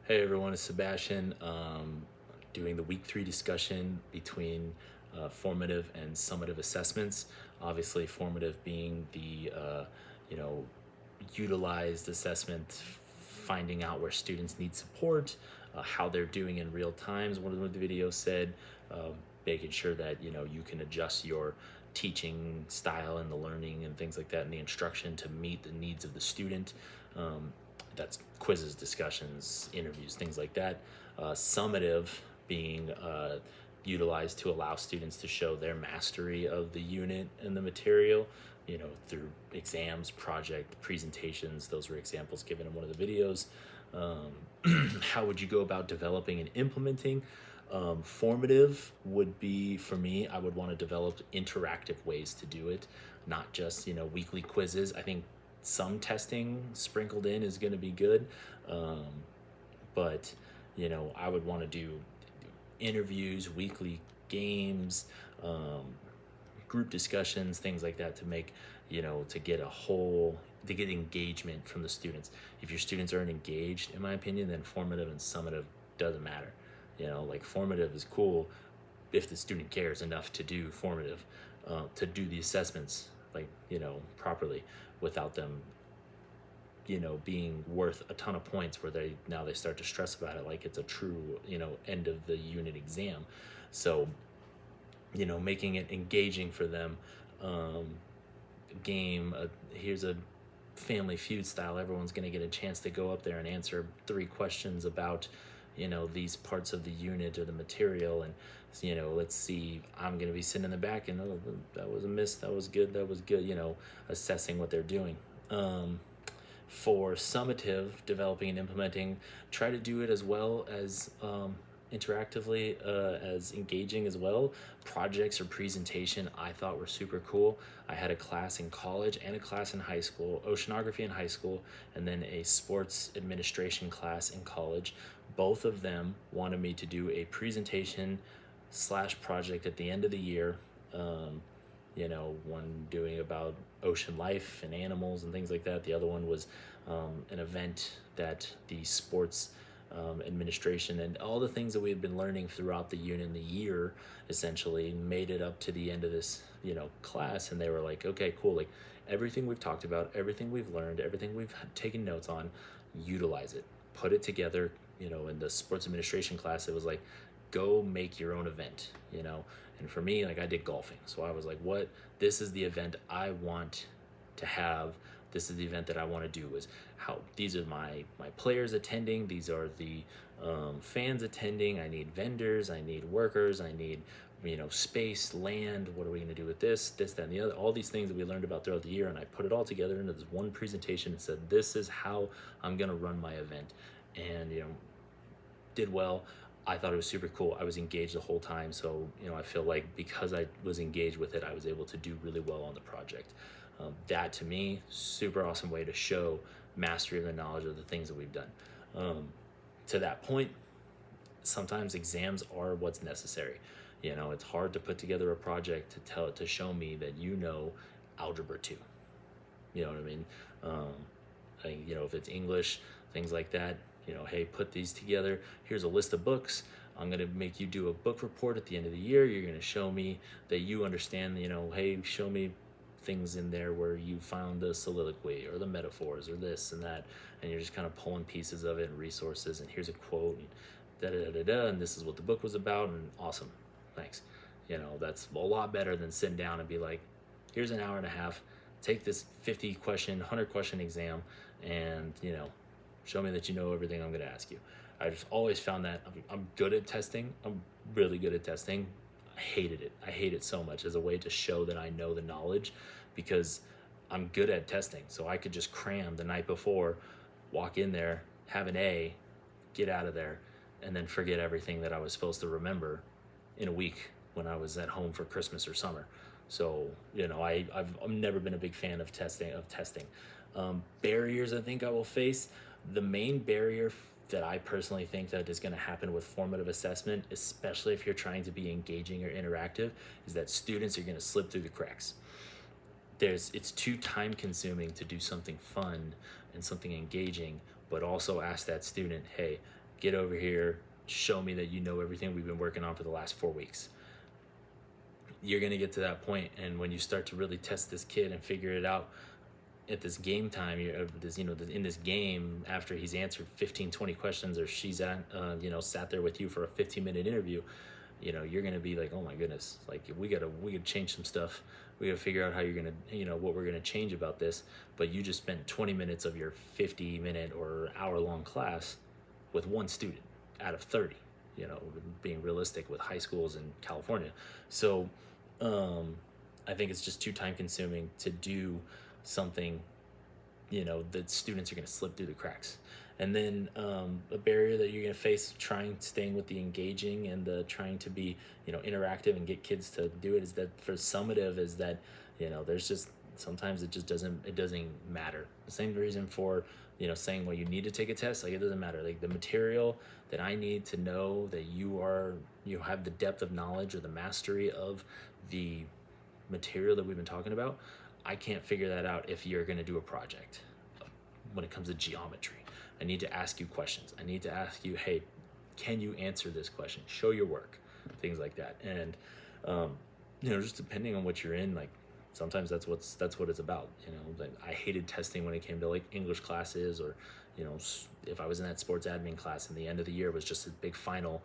Hey everyone, it's Sebastian. Doing the week 3 discussion between formative and summative assessments. Obviously, formative being the you know utilized assessment, finding out where students need support, how they're doing in real times. One of the videos said, making sure that you can adjust your teaching style and the learning and things like that and the instruction to meet the needs of the student. That's quizzes, discussions, interviews, things like that. Summative being utilized to allow students to show their mastery of the unit and the material, through exams, project, presentations. Those were examples given in one of the videos. How would you go about developing and implementing? Formative would be, for me, I would want to develop interactive ways to do it, not just weekly quizzes. I think some testing sprinkled in is going to be good, um, but I would want to do interviews, weekly games, group discussions, things like that, to make to get to get engagement from the students. If your students aren't engaged, in my opinion, then formative and summative doesn't matter. Like formative is cool if the student cares enough to do formative, to do the assessments like properly, without them being worth a ton of points where they start to stress about it like it's a true end of the unit exam. So making it engaging for them. Game, here's a Family Feud style. Everyone's going to get a chance to go up there and answer 3 questions about these parts of the unit or the material, and let's see, I'm going to be sitting in the back and, oh, that was a miss, that was good, assessing what they're doing. For summative, developing and implementing, try to do it as well as interactively, as engaging as well. Projects or presentation I thought were super cool. I had a class in college and a class in high school, oceanography in high school, and then a sports administration class in college. Both of them wanted me to do a presentation slash project at the end of the year. One doing about ocean life and animals and things like that. The other one was an event that the sports administration and all the things that we had been learning throughout the unit and the year essentially made it up to the end of this class. And they were like, okay, cool, like everything we've talked about, everything we've learned, everything we've taken notes on, utilize it, put it together. In the sports administration class, it was like, go make your own event. And for me, like, I did golfing, so I was like, this is the event I want to have. This is the event that I want to do. Is how these are my players attending, these are the fans attending, I need vendors, I need workers, I need space, land, what are we going to do with this, that, and the other, all these things that we learned about throughout the year. And I put it all together into this one presentation and said, this is how I'm going to run my event. And did well. I thought it was super cool. I was engaged the whole time, so I feel like because I was engaged with it, I was able to do really well on the project. That, to me, super awesome way to show mastery of the knowledge of the things that we've done. To that point, sometimes exams are what's necessary. It's hard to put together a project to show me that algebra 2. You know what I mean? If it's English, things like that, hey, put these together. Here's a list of books. I'm going to make you do a book report at the end of the year. You're going to show me that you understand, hey, show me things in there where you found the soliloquy or the metaphors or this and that. And you're just kind of pulling pieces of it and resources. And here's a quote and da-da-da-da-da. And this is what the book was about. And awesome. Thanks. That's a lot better than sitting down and be like, here's an hour and a half. Take this 50 question, 100 question exam and, show me that you know everything I'm going to ask you. I just always found that I'm good at testing. I'm really good at testing. I hated it. I hate it so much as a way to show that I know the knowledge, because I'm good at testing. So I could just cram the night before, walk in there, have an A, get out of there, and then forget everything that I was supposed to remember in a week when I was at home for Christmas or summer. So, I've never been a big fan of testing. Barriers I think I will face. The main barrier that I personally think that is going to happen with formative assessment, especially if you're trying to be engaging or interactive, is that students are going to slip through the cracks. It's too time consuming to do something fun and something engaging, but also ask that student, hey, get over here, show me that you know everything we've been working on for the last 4 weeks. You're going to get to that point, and when you start to really test this kid and figure it out at this game time, in this game, after he's answered 15, 20 questions, or she's sat there with you for a 15-minute interview, you're going to be like, oh my goodness, like we gotta change some stuff. We gotta figure out how you're going to, what we're going to change about this. But you just spent 20 minutes of your 50-minute or hour-long class with one student out of 30, being realistic with high schools in California. So I think it's just too time consuming to do something, that students are going to slip through the cracks. And then a barrier that you're going to face staying with the engaging and the trying to be, interactive and get kids to do it, is that for summative is that, there's just, sometimes it doesn't matter. The same reason for, saying, well, you need to take a test, like it doesn't matter. Like the material that I need to know that you have the depth of knowledge or the mastery of the material that we've been talking about, I can't figure that out if you're going to do a project. When it comes to geometry, I need to ask you questions. I need to ask you, hey, can you answer this question? Show your work, things like that. And just depending on what you're in, like sometimes that's what it's about. Like I hated testing when it came to like English classes, or if I was in that sports admin class and the end of the year was just a big final,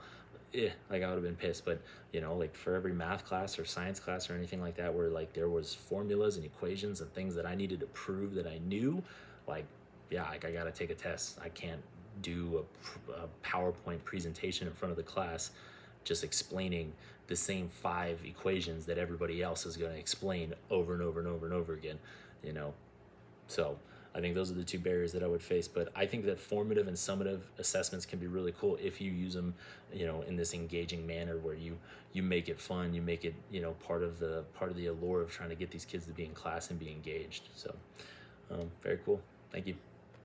like I would have been pissed. But like for every math class or science class or anything like that, where like there was formulas and equations and things that I needed to prove that I knew, like like I gotta take a test. I can't do a PowerPoint presentation in front of the class just explaining the same 5 equations that everybody else is going to explain over and over and over and over again. So I think those are the 2 barriers that I would face. But I think that formative and summative assessments can be really cool if you use them, in this engaging manner where you make it fun, you make it, part of the allure of trying to get these kids to be in class and be engaged. So very cool. Thank you.